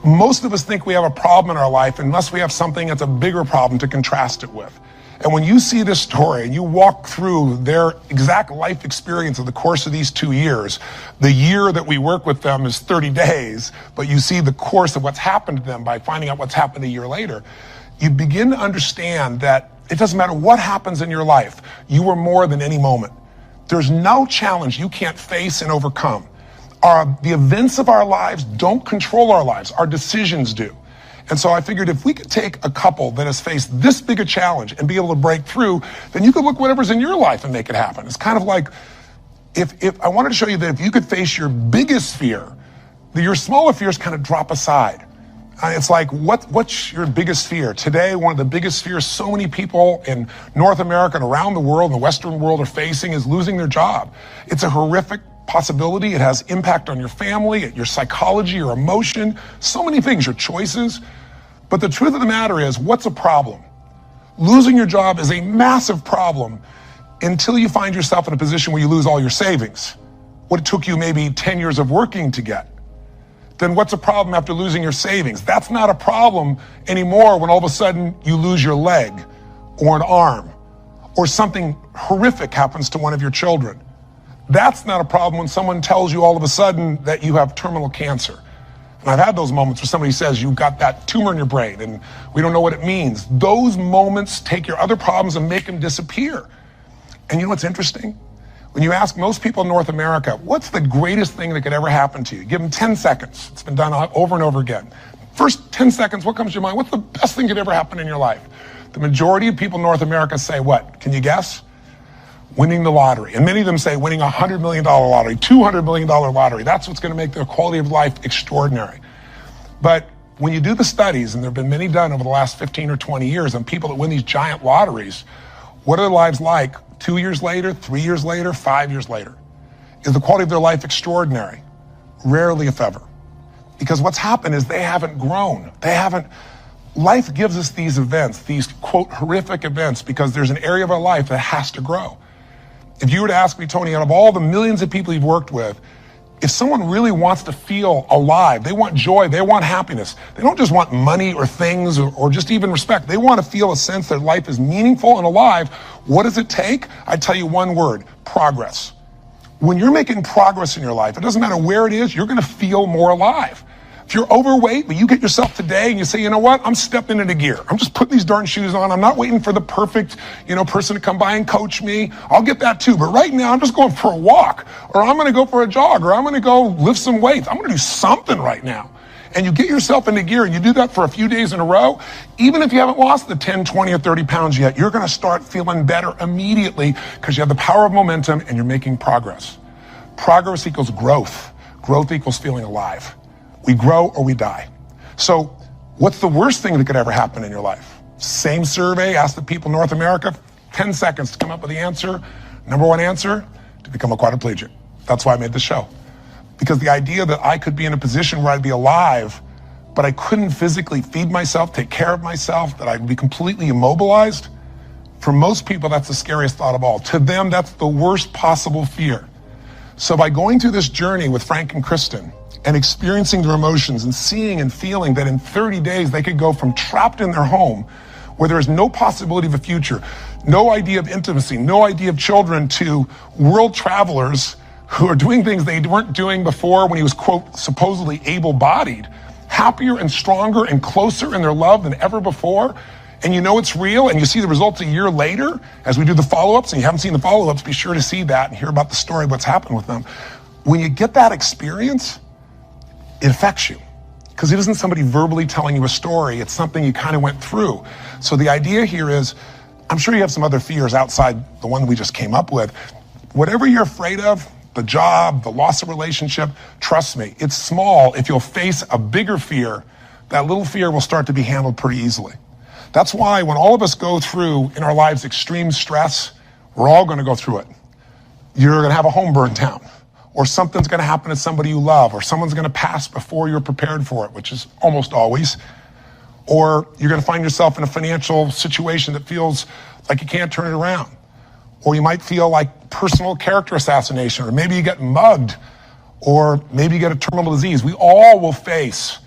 Most of us think we have a problem in our life unless we have something that's a bigger problem to contrast it with. And when you see this story and you walk through their exact life experience of the course of these 2 years, the year that we work with them is 30 days, but you see the course of what's happened to them by finding out what's happened a year later, you begin to understand that it doesn't matter what happens in your life, you are more than any moment. There's no challenge you can't face and overcome. The events of our lives don't control our lives, our decisions do. And so I figured if we could take a couple that has faced this big a challenge and be able to break through, then you could look whatever's in your life and make it happen. It's kind of like, if I wanted to show you that if you could face your biggest fear, your smaller fears kind of drop aside. It's like, what's your biggest fear? Today, one of the biggest fears so many people in North America and around the world, in the Western world, are facing is losing their job. It's a horrific possibility. It has impact on your family, your psychology, your emotion, so many things, your choices. But the truth of the matter is, what's a problem? Losing your job is a massive problem until you find yourself in a position where you lose all your savings. What it took you maybe 10 years of working to get. Then what's a problem after losing your savings? That's not a problem anymore when all of a sudden you lose your leg or an arm or something horrific happens to one of your children. That's not a problem when someone tells you all of a sudden that you have terminal cancer. And I've had those moments where somebody says you've got that tumor in your brain and we don't know what it means. Those moments take your other problems and make them disappear. And you know what's interesting? When you ask most people in North America, what's the greatest thing that could ever happen to you? Give them 10 seconds. It's been done over and over again. First 10 seconds, what comes to your mind? What's the best thing that could ever happen in your life? The majority of people in North America say what? Can you guess? Winning the lottery. And many of them say winning a $100 million lottery, $200 million lottery. That's what's going to make their quality of life extraordinary. But when you do the studies, and there have been many done over the last 15 or 20 years on people that win these giant lotteries, what are their lives like 2 years later, 3 years later, 5 years later? Is the quality of their life extraordinary? Rarely, if ever. Because what's happened is they haven't grown. Life gives us these events, these quote horrific events, because there's an area of our life that has to grow. If you were to ask me, Tony, out of all the millions of people you've worked with, if someone really wants to feel alive, they want joy, they want happiness, they don't just want money or things or just even respect. They want to feel a sense that life is meaningful and alive. What does it take? I tell you one word: progress. When you're making progress in your life, it doesn't matter where it is, you're going to feel more alive. If you're overweight, but you get yourself today and you say, you know what, I'm stepping into gear. I'm just putting these darn shoes on. I'm not waiting for the perfect, person to come by and coach me. I'll get that too. But right now I'm just going for a walk, or I'm going to go for a jog, or I'm going to go lift some weights. I'm going to do something right now. And you get yourself into gear and you do that for a few days in a row. Even if you haven't lost the 10, 20, or 30 pounds yet, you're going to start feeling better immediately because you have the power of momentum and you're making progress. Progress equals growth. Growth equals feeling alive. We grow or we die. So what's the worst thing that could ever happen in your life? Same survey, asked the people in North America, 10 seconds to come up with the answer. Number one answer, to become a quadriplegic. That's why I made the show. Because the idea that I could be in a position where I'd be alive, but I couldn't physically feed myself, take care of myself, that I'd be completely immobilized, for most people, that's the scariest thought of all. To them, that's the worst possible fear. So by going through this journey with Frank and Kristen, and experiencing their emotions and seeing and feeling that in 30 days they could go from trapped in their home where there is no possibility of a future, no idea of intimacy, no idea of children, to world travelers who are doing things they weren't doing before when he was, quote, supposedly able-bodied, happier and stronger and closer in their love than ever before. And you know it's real, and you see the results a year later as we do the follow-ups, and you haven't seen the follow-ups, be sure to see that and hear about the story of what's happened with them. When you get that experience, it affects you, because it isn't somebody verbally telling you a story. It's something you kind of went through. So the idea here is, I'm sure you have some other fears outside the one we just came up with. Whatever you're afraid of, the job, the loss of relationship, trust me, it's small. If you'll face a bigger fear, that little fear will start to be handled pretty easily. That's why when all of us go through in our lives extreme stress, we're all going to go through it. You're going to have a home burn down, or something's going to happen to somebody you love, or someone's going to pass before you're prepared for it, which is almost always. Or you're going to find yourself in a financial situation that feels like you can't turn it around. Or you might feel like personal character assassination, or maybe you get mugged, or maybe you get a terminal disease. We all will face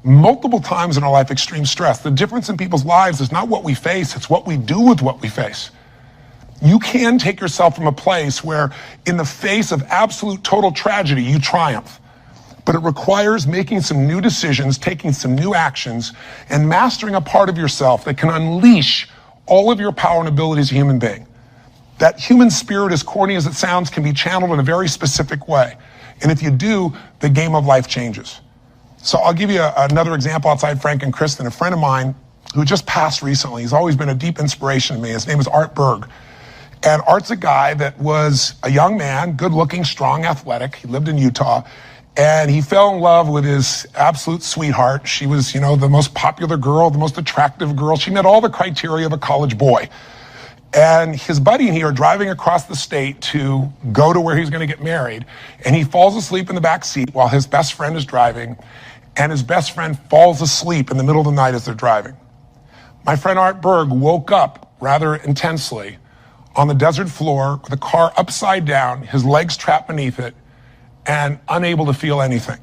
multiple times in our life extreme stress. The difference in people's lives is not what we face, it's what we do with what we face. You can take yourself from a place where in the face of absolute total tragedy, you triumph. But it requires making some new decisions, taking some new actions, and mastering a part of yourself that can unleash all of your power and ability as a human being. That human spirit, as corny as it sounds, can be channeled in a very specific way. And if you do, the game of life changes. So I'll give you another example outside Frank and Kristen. A friend of mine who just passed recently, he's always been a deep inspiration to me. His name is Art Berg. And Art's a guy that was a young man, good looking, strong, athletic. He lived in Utah. And he fell in love with his absolute sweetheart. She was, the most popular girl, the most attractive girl. She met all the criteria of a college boy. And his buddy and he are driving across the state to go to where he's going to get married. And he falls asleep in the back seat while his best friend is driving. And his best friend falls asleep in the middle of the night as they're driving. My friend Art Berg woke up rather intensely on the desert floor with the car upside down, his legs trapped beneath it, and unable to feel anything.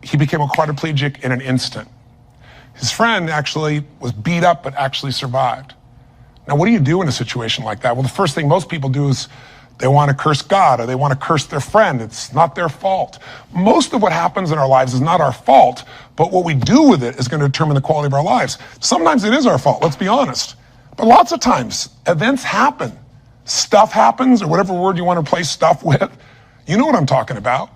He became a quadriplegic in an instant. His friend actually was beat up, but actually survived. Now, what do you do in a situation like that? Well, the first thing most people do is they want to curse God or they want to curse their friend. It's not their fault. Most of what happens in our lives is not our fault, but what we do with it is going to determine the quality of our lives. Sometimes it is our fault, let's be honest. But lots of times, events happen. Stuff happens, or whatever word you want to replace stuff with. You know what I'm talking about.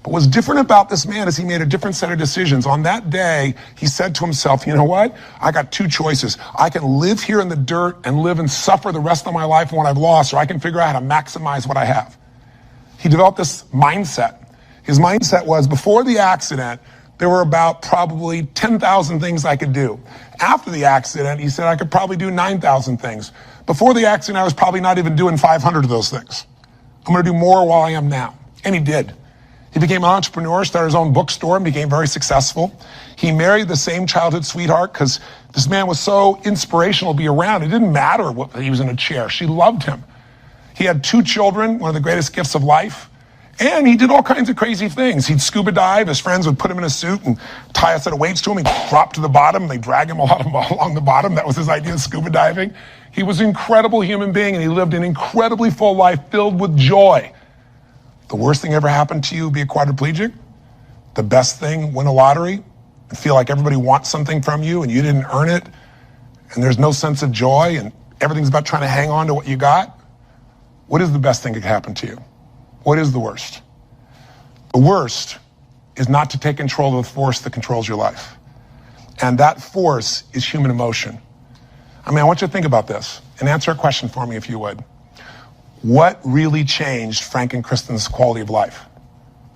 But what's different about this man is he made a different set of decisions. On that day, he said to himself, you know what? I got two choices. I can live here in the dirt and live and suffer the rest of my life in what I've lost, or I can figure out how to maximize what I have. He developed this mindset. His mindset was, before the accident, there were about probably 10,000 things I could do. After the accident, he said I could probably do 9,000 things. Before the accident, I was probably not even doing 500 of those things. I'm going to do more while I am now. And he did. He became an entrepreneur, started his own bookstore, and became very successful. He married the same childhood sweetheart because this man was so inspirational to be around. It didn't matter what he was in a chair. She loved him. He had 2 children, one of the greatest gifts of life. And he did all kinds of crazy things. He'd scuba dive. His friends would put him in a suit and tie a set of weights to him. He'd drop to the bottom. They'd drag him along the bottom. That was his idea of scuba diving. He was an incredible human being, and he lived an incredibly full life filled with joy. The worst thing ever happened to you, be a quadriplegic. The best thing, win a lottery and feel like everybody wants something from you and you didn't earn it, and there's no sense of joy and everything's about trying to hang on to what you got. What is the best thing that could happen to you? What is the worst? The worst is not to take control of the force that controls your life. And that force is human emotion. I want you to think about this and answer a question for me if you would. What really changed Frank and Kristen's quality of life?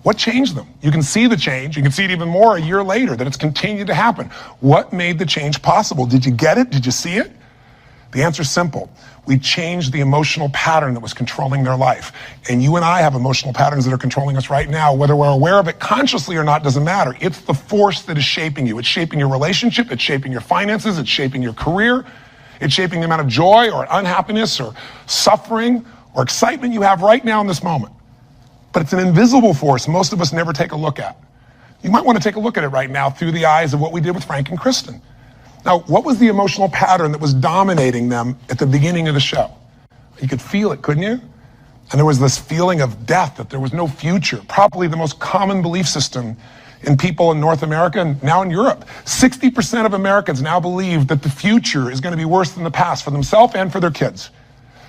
What changed them? You can see the change. You can see it even more a year later, that it's continued to happen. What made the change possible? Did you get it? Did you see it? The answer is simple. We changed the emotional pattern that was controlling their life. And you and I have emotional patterns that are controlling us right now. Whether we're aware of it consciously or not doesn't matter. It's the force that is shaping you. It's shaping your relationship. It's shaping your finances. It's shaping your career. It's shaping the amount of joy or unhappiness or suffering or excitement you have right now in this moment. But it's an invisible force most of us never take a look at. You might want to take a look at it right now through the eyes of what we did with Frank and Kristen. Now, what was the emotional pattern that was dominating them at the beginning of the show? You could feel it, couldn't you? And there was this feeling of death, that there was no future. Probably the most common belief system in people in North America and now in Europe. 60% of Americans now believe that the future is going to be worse than the past for themselves and for their kids.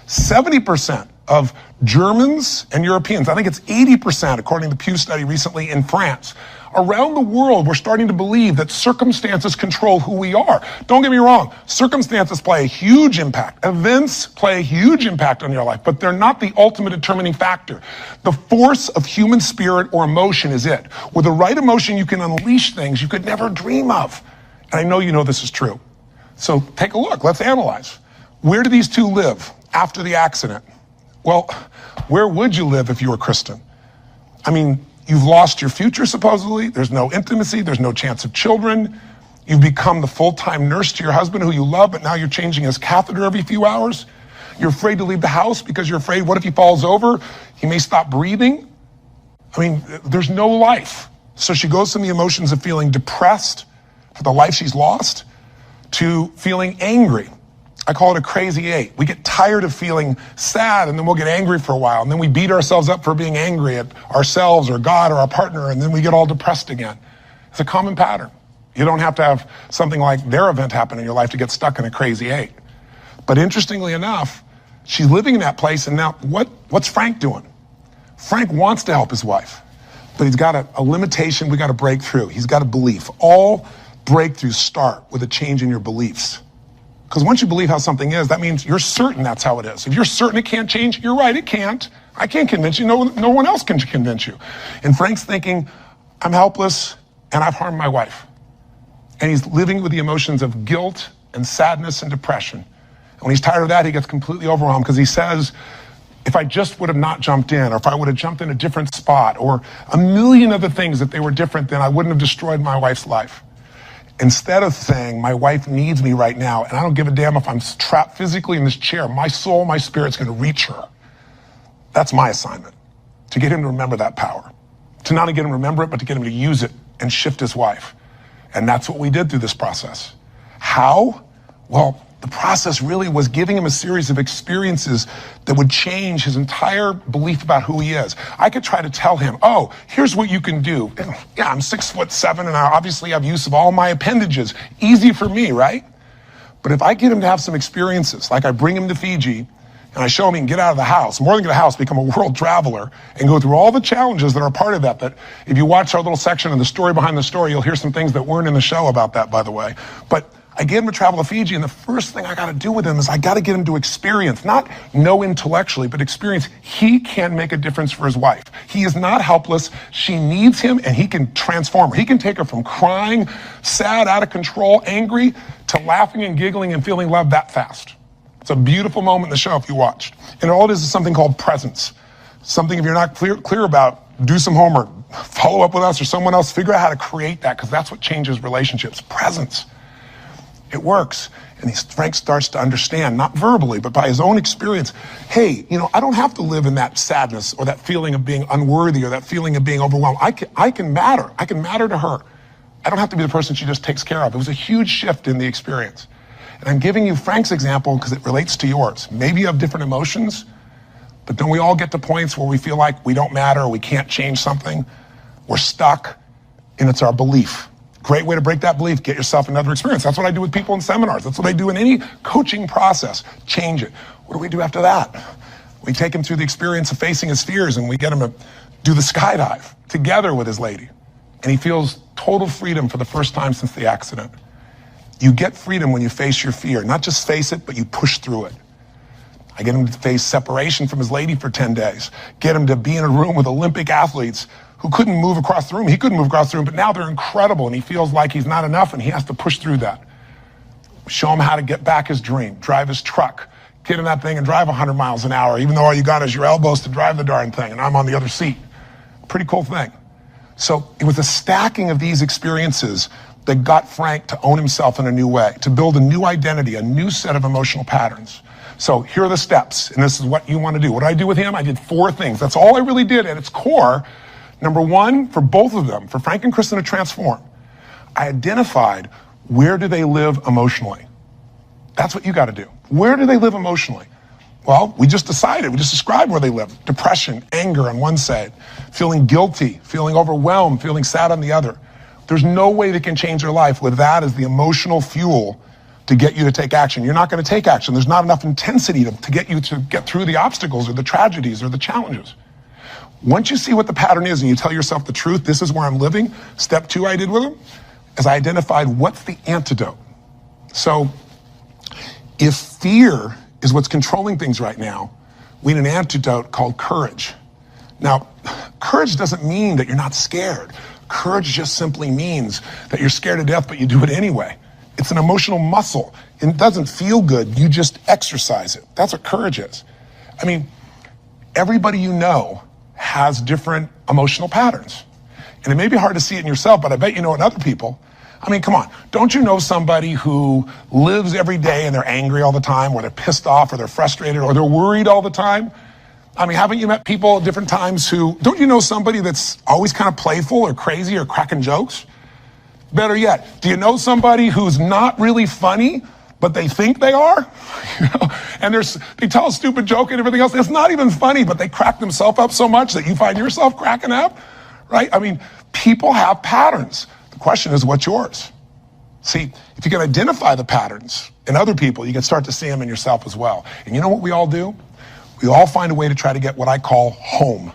70% of Germans and Europeans, I think it's 80% according to the Pew study recently in France. Around the world, we're starting to believe that circumstances control who we are. Don't get me wrong, circumstances play a huge impact. Events play a huge impact on your life, but they're not the ultimate determining factor. The force of human spirit or emotion is it. With the right emotion, you can unleash things you could never dream of. And I know you know this is true. So take a look, let's analyze. Where do these two live after the accident? Well, where would you live if you were Kristen? You've lost your future, supposedly. There's no intimacy. There's no chance of children. You've become the full-time nurse to your husband who you love, but now you're changing his catheter every few hours. You're afraid to leave the house because you're afraid, what if he falls over? He may stop breathing. There's no life. So she goes from the emotions of feeling depressed for the life she's lost, to feeling angry. I call it a crazy 8. We get tired of feeling sad, and then we'll get angry for a while, and then we beat ourselves up for being angry at ourselves or God or our partner, and then we get all depressed again. It's a common pattern. You don't have to have something like their event happen in your life to get stuck in a crazy 8. But interestingly enough, she's living in that place, and now what's Frank doing? Frank wants to help his wife, but he's got a limitation we got to break through. He's got a belief. All breakthroughs start with a change in your beliefs. Because once you believe how something is, that means you're certain that's how it is. If you're certain it can't change, you're right, it can't. I can't convince you. No one else can convince you. And Frank's thinking, I'm helpless and I've harmed my wife. And he's living with the emotions of guilt and sadness and depression. And when he's tired of that, he gets completely overwhelmed because he says, if I just would have not jumped in, or if I would have jumped in a different spot, or a million other things that they were different, then I wouldn't have destroyed my wife's life. Instead of saying, my wife needs me right now, and I don't give a damn if I'm trapped physically in this chair, my soul, my spirit's going to reach her. That's my assignment, to get him to remember that power. To not only get him to remember it, but to get him to use it and shift his wife. And that's what we did through this process. How? Well, the process really was giving him a series of experiences that would change his entire belief about who he is. I could try to tell him, oh, here's what you can do. Yeah, I'm 6'7", and I obviously have use of all my appendages. Easy for me, right? But if I get him to have some experiences, like I bring him to Fiji, and I show him he can get out of the house, more than get out of the house, become a world traveler, and go through all the challenges that are part of that if you watch our little section of the story behind the story, you'll hear some things that weren't in the show about that, by the way. But I get him to travel to Fiji, and the first thing I got to do with him is I got to get him to experience, not know intellectually, but experience he can make a difference for his wife. He is not helpless. She needs him, and he can transform her. He can take her from crying, sad, out of control, angry, to laughing and giggling and feeling love that fast. It's a beautiful moment in the show if you watched. And all it is something called presence. Something if you're not clear about, do some homework, follow up with us or someone else, figure out how to create that, because that's what changes relationships. Presence. It works. And Frank starts to understand, not verbally, but by his own experience, hey, I don't have to live in that sadness or that feeling of being unworthy or that feeling of being overwhelmed. I can matter. I can matter to her. I don't have to be the person she just takes care of. It was a huge shift in the experience. And I'm giving you Frank's example because it relates to yours. Maybe you have different emotions, but don't we all get to points where we feel like we don't matter or we can't change something? We're stuck, and it's our belief. Great way to break that belief, get yourself another experience. That's what I do with people in seminars. That's what I do in any coaching process. Change it. What do we do after that? We take him through the experience of facing his fears, and we get him to do the skydive together with his lady. And he feels total freedom for the first time since the accident. You get freedom when you face your fear. Not just face it, but you push through it. I get him to face separation from his lady for 10 days. Get him to be in a room with Olympic athletes who couldn't move across the room. He couldn't move across the room, but now they're incredible, and he feels like he's not enough, and he has to push through that. Show him how to get back his dream, drive his truck, get in that thing and drive 100 miles an hour, even though all you got is your elbows to drive the darn thing, and I'm on the other seat. Pretty cool thing. So it was a stacking of these experiences that got Frank to own himself in a new way, to build a new identity, a new set of emotional patterns. So here are the steps, and this is what you want to do. What did I do with him? I did 4 things. That's all I really did at its core. Number 1, for both of them, for Frank and Kristen to transform, I identified where do they live emotionally. That's what you got to do. Where do they live emotionally? Well, we just described where they live. Depression, anger on one side, feeling guilty, feeling overwhelmed, feeling sad on the other. There's no way they can change their life with that as the emotional fuel to get you to take action. You're not going to take action. There's not enough intensity to get you to get through the obstacles or the tragedies or the challenges. Once you see what the pattern is and you tell yourself the truth, this is where I'm living, step 2 I did with them, is I identified what's the antidote. So if fear is what's controlling things right now, we need an antidote called courage. Now, courage doesn't mean that you're not scared. Courage just simply means that you're scared to death, but you do it anyway. It's an emotional muscle. It doesn't feel good. You just exercise it. That's what courage is. I mean, everybody you know has different emotional patterns. And it may be hard to see it in yourself, but I bet you know it in other people. I mean, come on. Don't you know somebody who lives every day and they're angry all the time, or they're pissed off, or they're frustrated, or they're worried all the time? I mean, haven't you met people at different times don't you know somebody that's always kind of playful or crazy or cracking jokes? Better yet, do you know somebody who's not really funny, but they think they are? And they tell a stupid joke and everything else. It's not even funny, but they crack themselves up so much that you find yourself cracking up, right? I mean, people have patterns. The question is, what's yours? See, if you can identify the patterns in other people, you can start to see them in yourself as well. And you know what we all do? We all find a way to try to get what I call home.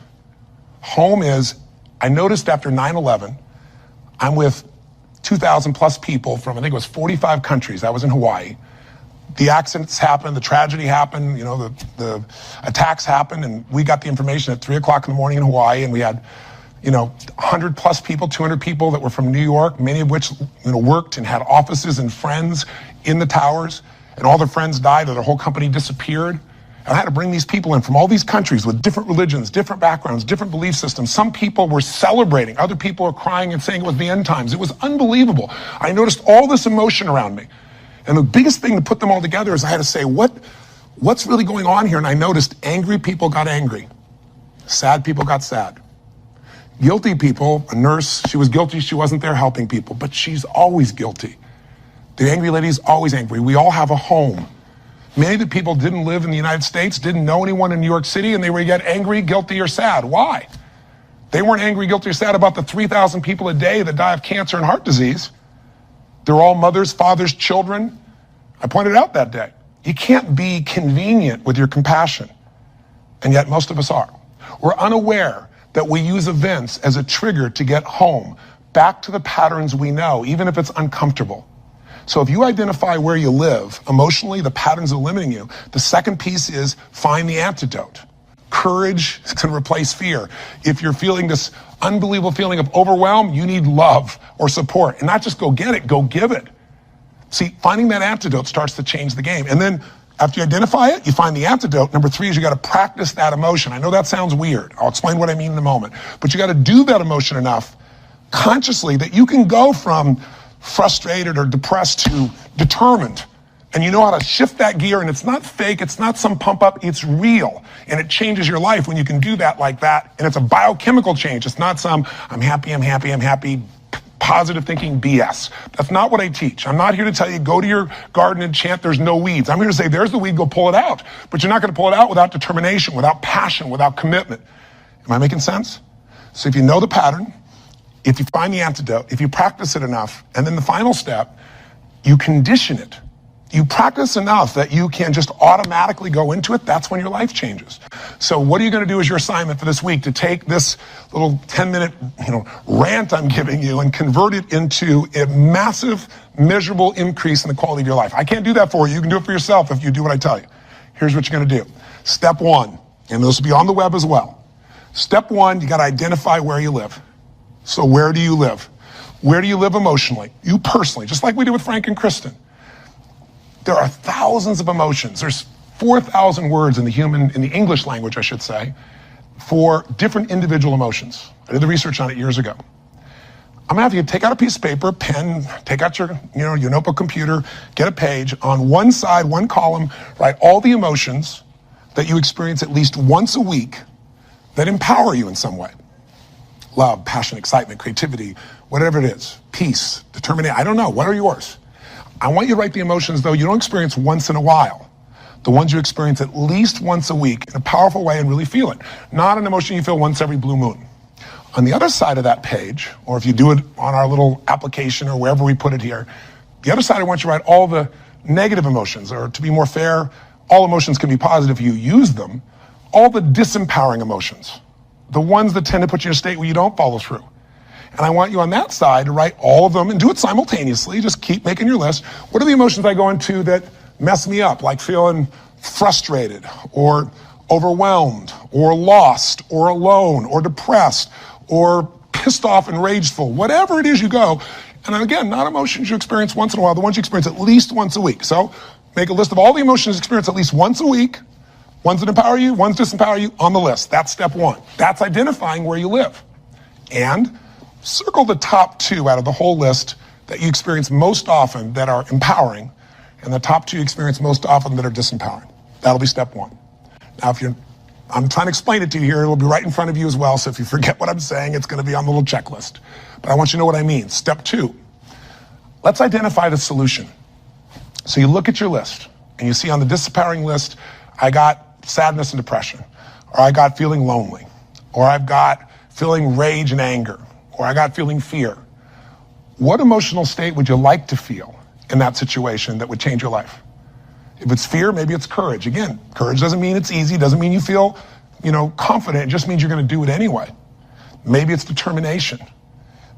Home is, I noticed after 9/11, I'm with 2,000 plus people from, I think it was 45 countries. I was in Hawaii. The accidents happened, the tragedy happened, the attacks happened, and we got the information at 3 o'clock in the morning in Hawaii, and we had 100 plus people, 200 people that were from New York, many of which worked and had offices and friends in the towers, and all their friends died or their whole company disappeared. And I had to bring these people in from all these countries with different religions, different backgrounds, different belief systems. Some people were celebrating. Other people were crying and saying it was the end times. It was unbelievable. I noticed all this emotion around me. And the biggest thing to put them all together is I had to say, what's really going on here? And I noticed angry people got angry. Sad people got sad. Guilty people, a nurse, she was guilty. She wasn't there helping people, but she's always guilty. The angry lady's always angry. We all have a home. Many of the people didn't live in the United States, didn't know anyone in New York City, and they were yet angry, guilty, or sad. Why? They weren't angry, guilty, or sad about the 3,000 people a day that die of cancer and heart disease. They're all mothers, fathers, children. I pointed out that day. You can't be convenient with your compassion, and yet most of us are. We're unaware that we use events as a trigger to get home, back to the patterns we know, even if it's uncomfortable. So if you identify where you live, emotionally, the patterns are limiting you. The second piece is find the antidote. Courage can replace fear. If you're feeling this unbelievable feeling of overwhelm, you need love or support. And not just go get it, go give it. See, finding that antidote starts to change the game. And then after you identify it, you find the antidote. Number 3 is you got to practice that emotion. I know that sounds weird. I'll explain what I mean in a moment. But you got to do that emotion enough consciously that you can go from frustrated or depressed to determined. And you know how to shift that gear, and it's not fake, it's not some pump up, it's real. And it changes your life when you can do that like that. And it's a biochemical change. It's not some, I'm happy, positive thinking BS. That's not what I teach. I'm not here to tell you, go to your garden and chant, there's no weeds. I'm here to say, there's the weed, go pull it out. But you're not going to pull it out without determination, without passion, without commitment. Am I making sense? So if you know the pattern, if you find the antidote, if you practice it enough, and then the final step, you condition it. You practice enough that you can just automatically go into it, that's when your life changes. So what are you going to do as your assignment for this week to take this little 10-minute rant I'm giving you and convert it into a massive, measurable increase in the quality of your life? I can't do that for you. You can do it for yourself if you do what I tell you. Here's what you're going to do. Step 1, and this will be on the web as well. Step 1, you got to identify where you live. So where do you live? Where do you live emotionally? You personally, just like we did with Frank and Kristen. There are thousands of emotions. There's 4,000 words in the English language, I should say, for different individual emotions. I did the research on it years ago. I'm gonna have you take out a piece of paper, pen, take out your notebook, computer, get a page. On one side, one column, write all the emotions that you experience at least once a week that empower you in some way. Love, passion, excitement, creativity, whatever it is. Peace, determination, I don't know, what are yours? I want you to write the emotions, though, you don't experience once in a while. The ones you experience at least once a week in a powerful way and really feel it. Not an emotion you feel once every blue moon. On the other side of that page, or if you do it on our little application or wherever we put it here, the other side I want you to write all the negative emotions, or to be more fair, all emotions can be positive if you use them, all the disempowering emotions, the ones that tend to put you in a state where you don't follow through. And I want you on that side to write all of them and do it simultaneously. Just keep making your list. What are the emotions I go into that mess me up, like feeling frustrated or overwhelmed or lost or alone or depressed or pissed off and rageful, whatever it is you go. And again, not emotions you experience once in a while, the ones you experience at least once a week. So make a list of all the emotions you experience at least once a week, ones that empower you, ones that disempower you, on the list. That's step 1. That's identifying where you live. And circle the top 2 out of the whole list that you experience most often that are empowering, and the top 2 you experience most often that are disempowering. That'll be step 1. Now, I'm trying to explain it to you here, it'll be right in front of you as well, so if you forget what I'm saying, it's going to be on the little checklist. But I want you to know what I mean. Step 2, Let's identify the solution. So you look at your list and you see on the disempowering list, I got sadness and depression, or I got feeling lonely, or I've got feeling rage and anger, or I got feeling fear. What emotional state would you like to feel in that situation that would change your life? If it's fear, maybe it's courage. Again, courage doesn't mean it's easy, doesn't mean you feel, confident. It just means you're going to do it anyway. Maybe it's determination.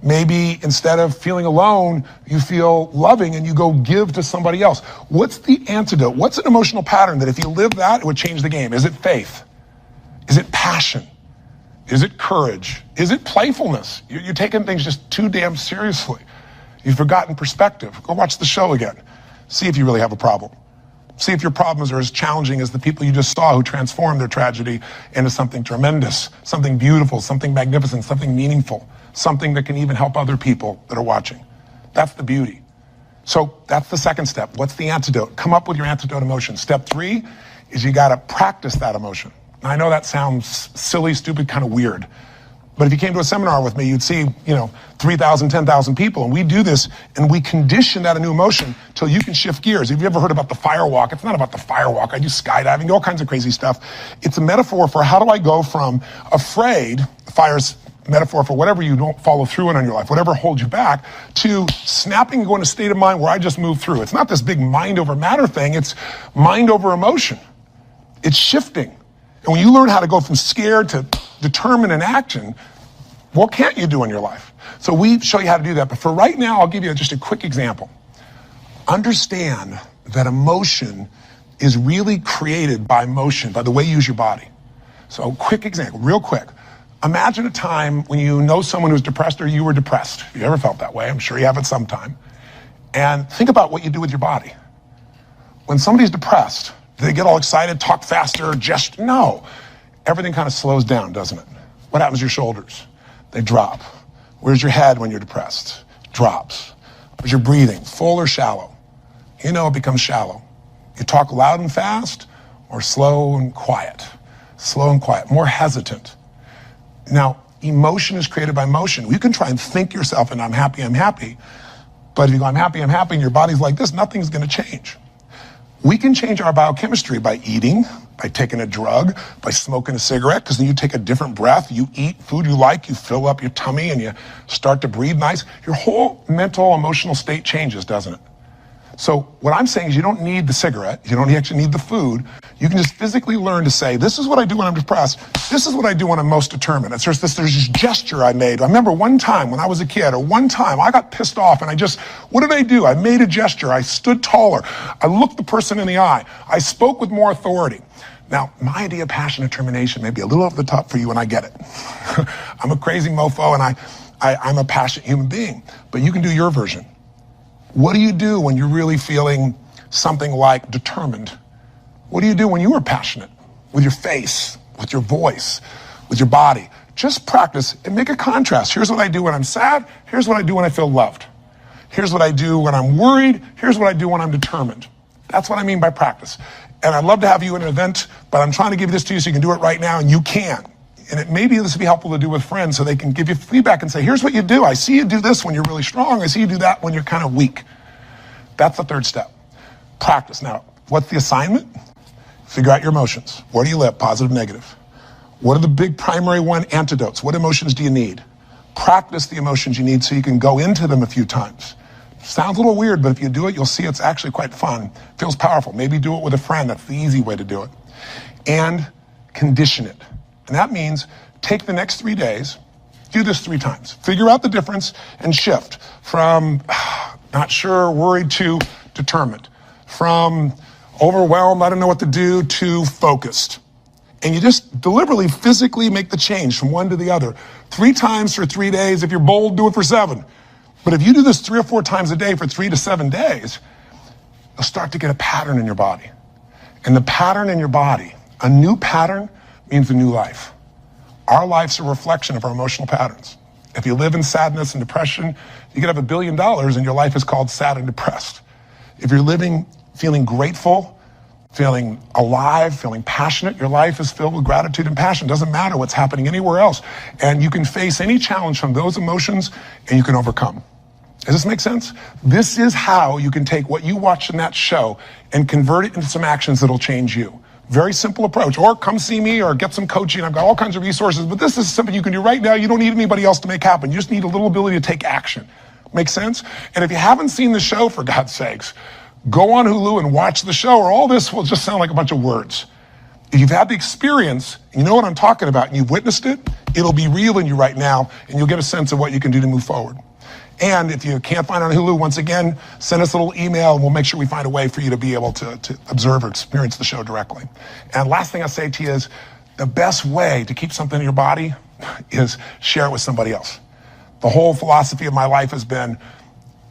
Maybe instead of feeling alone, you feel loving and you go give to somebody else. What's the antidote? What's an emotional pattern that if you live that, it would change the game? Is it faith? Is it passion? Is it courage? Is it playfulness? You're taking things just too damn seriously. You've forgotten perspective. Go watch the show again. See if you really have a problem. See if your problems are as challenging as the people you just saw who transformed their tragedy into something tremendous, something beautiful, something magnificent, something meaningful, something that can even help other people that are watching. That's the beauty. So that's the second step. What's the antidote? Come up with your antidote emotion. Step 3 is you got to practice that emotion. Now, I know that sounds silly, stupid, kind of weird. But if you came to a seminar with me, you'd see, 3,000, 10,000 people, and we do this, and we condition that a new emotion till you can shift gears. Have you ever heard about the fire walk? It's not about the fire walk. I do skydiving, all kinds of crazy stuff. It's a metaphor for how do I go from afraid, fire's metaphor for whatever you don't follow through in your life, whatever holds you back, to snapping and going to a state of mind where I just move through. It's not this big mind over matter thing. It's mind over emotion. It's shifting. And when you learn how to go from scared to determined in action, what can't you do in your life? So we show you how to do that. But for right now, I'll give you just a quick example. Understand that emotion is really created by motion, by the way you use your body. So quick example, real quick. Imagine a time when you know someone who's depressed or you were depressed. If you ever felt that way, I'm sure you have at some time. And think about what you do with your body. When somebody's depressed, do they get all excited, talk faster, gesture? No. Everything kind of slows down, doesn't it? What happens to your shoulders? They drop. Where's your head when you're depressed? Drops. Where's your breathing? Full or shallow? It becomes shallow. You talk loud and fast or slow and quiet? Slow and quiet, more hesitant. Now, emotion is created by motion. You can try and think yourself and I'm happy. But if you go, I'm happy, and your body's like this, nothing's going to change. We can change our biochemistry by eating, by taking a drug, by smoking a cigarette, because then you take a different breath, you eat food you like, you fill up your tummy, and you start to breathe nice. Your whole mental, emotional state changes, doesn't it? So what I'm saying is you don't need the cigarette, you don't actually need the food. You can just physically learn to say, this is what I do when I'm depressed, this is what I do when I'm most determined. There's this gesture I made. I remember one time when I was a kid, or one time I got pissed off and what did I do? I made a gesture, I stood taller, I looked the person in the eye, I spoke with more authority. Now, my idea of passion and determination may be a little over the top for you, and I get it. I'm a crazy mofo, and I'm a passionate human being, but you can do your version. What do you do when you're really feeling something like determined? What do you do when you are passionate? With your face, with your voice, with your body. Just practice and make a contrast. Here's what I do when I'm sad. Here's what I do when I feel loved. Here's what I do when I'm worried. Here's what I do when I'm determined. That's what I mean by practice. And I'd love to have you in an event, but I'm trying to give this to you so you can do it right now, and you can. And maybe this would be helpful to do with friends so they can give you feedback and say, here's what you do. I see you do this when you're really strong. I see you do that when you're kind of weak. That's the third step. Practice. Now, what's the assignment? Figure out your emotions. Where do you live? Positive, negative. What are the big primary antidotes? What emotions do you need? Practice the emotions you need so you can go into them a few times. Sounds a little weird, but if you do it, you'll see it's actually quite fun. Feels powerful. Maybe do it with a friend. That's the easy way to do it. And condition it. And that means take the next 3 days, do this 3 times. Figure out the difference and shift from not sure, worried to determined. From overwhelmed, I don't know what to do, to focused. And you just deliberately, physically make the change from one to the other. 3 times for 3 days. If you're bold, do it for 7. But if you do this 3 or 4 times a day for 3 to 7 days, you'll start to get a pattern in your body. And the pattern in your body, a new pattern, means a new life. Our life's a reflection of our emotional patterns. If you live in sadness and depression, you could have $1 billion and your life is called sad and depressed. If you're living feeling grateful, feeling alive, feeling passionate, your life is filled with gratitude and passion. It doesn't matter what's happening anywhere else. And you can face any challenge from those emotions and you can overcome. Does this make sense? This is how you can take what you watched in that show and convert it into some actions that'll change you. Very simple approach. Or come see me or get some coaching. I've got all kinds of resources, but this is something you can do right now. You don't need anybody else to make happen. You just need a little ability to take action. Make sense? And if you haven't seen the show, for God's sakes, go on Hulu and watch the show, or all this will just sound like a bunch of words. If you've had the experience, you know what I'm talking about, and you've witnessed it, it'll be real in you right now, and you'll get a sense of what you can do to move forward. And if you can't find it on Hulu, once again, send us a little email and we'll make sure we find a way for you to be able to observe or experience the show directly. And last thing I'll say to you is the best way to keep something in your body is share it with somebody else. The whole philosophy of my life has been,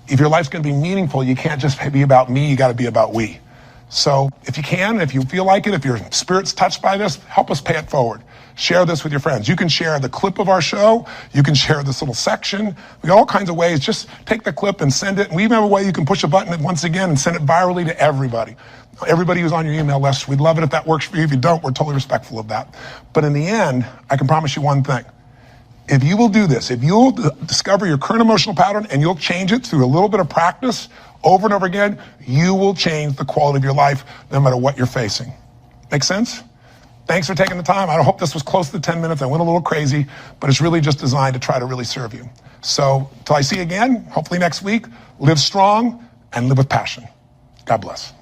if your life's going to be meaningful, you can't just be about me, you got to be about we. So if you can, if you feel like it, if your spirit's touched by this, help us pay it forward. Share this with your friends. You can share the clip of our show. You can share this little section. We got all kinds of ways. Just take the clip and send it. And we even have a way you can push a button once again and send it virally to everybody. Everybody who's on your email list, we'd love it if that works for you. If you don't, we're totally respectful of that. But in the end, I can promise you one thing. If you will do this, if you'll discover your current emotional pattern and you'll change it through a little bit of practice over and over again, you will change the quality of your life no matter what you're facing. Make sense? Thanks for taking the time. I hope this was close to 10 minutes. I went a little crazy, but it's really just designed to try to really serve you. So till I see you again, hopefully next week, live strong and live with passion. God bless.